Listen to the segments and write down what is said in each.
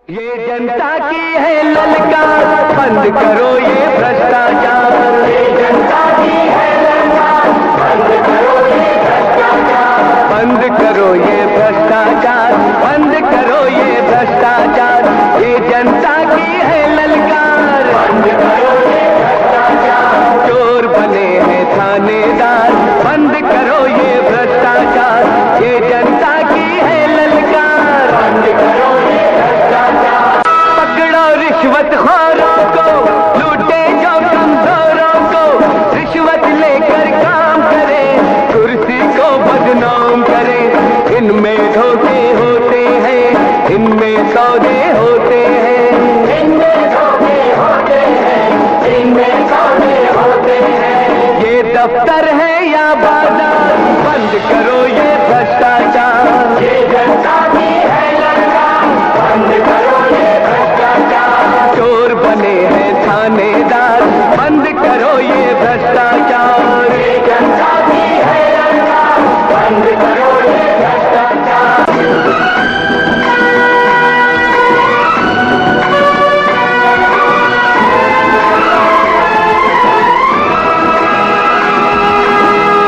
ये जनता की है ललकार, बंद करो ये भ्रष्टाचार। ये जनता की है ललकार, बंद करो ये भ्रष्टाचार। बंद करो ये भ्रष्टाचार, बंद करो ये भ्रष्टाचार। ये जनता की है ललकार, बंद करो ये भ्रष्टाचार। चोर बने हैं थानेदार, बंद करो ये भ्रष्टाचार। ये जनता की है ललकार, बंद करो ये भ्रष्टाचार। पकड़ो रिश्वतखोरों को, लूटे जो कमजोरों को, रिश्वत लेकर काम करे, कुर्सी को बदनाम करे। इनमें धोखे होते हैं, इनमें सौदे होते हैं, इनमें धोखे होते हैं, इनमें सौदे होते हैं। ये दफ्तर है या बाजार, बंद करो ये भ्रष्टाचार। ये जनता की है ललकार, बंद करो ये भ्रष्टाचार। चोर बने हैं थानेदार, बंद करो ये भ्रष्टाचार। ये जनता की है ललकार, बंद करो ये भ्रष्टाचार।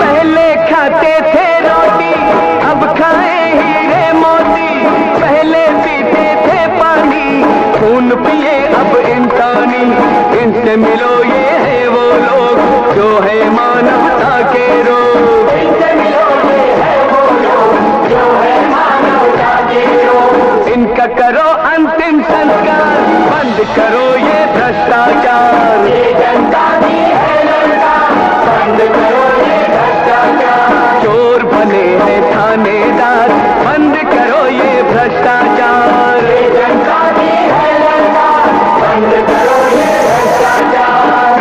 पहले खाते थे रोटी, अब खाए हीरे मोती। पहले पीते थे पानी, खून पिए अब इंसानी। इनसे मिलो ये है वो लोग जो है मानवता के रोग। इनसे मिलो ये है वो लोग जो है मानवता के रोग। इनका करो अंतिम संस्कार, बंद करो ये भ्रष्टाचार। ये जनता की है ललकार, बंद करो ये भ्रष्टाचार। चोर बने हैं थानेदार, बंद करो ये भ्रष्टाचार। ये जनता की है ललकार, बंद करो ये भ्रष्टाचार।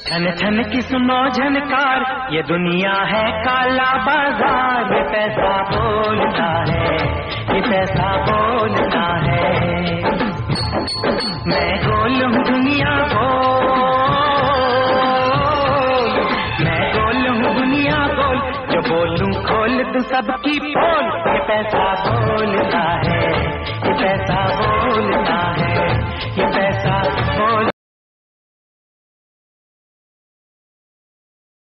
छन छन की सुनो झनकार, ये दुनिया है काला बाजार। ये पैसा बोलता है, ये पैसा बोलता है। मैं गोल हूँ दुनिया गोल, मैं गोल हूँ दुनिया गोल। जो बोलूं खोल दूं सबकी पोल। ये पैसा बोलता है, ये पैसा बोलता है।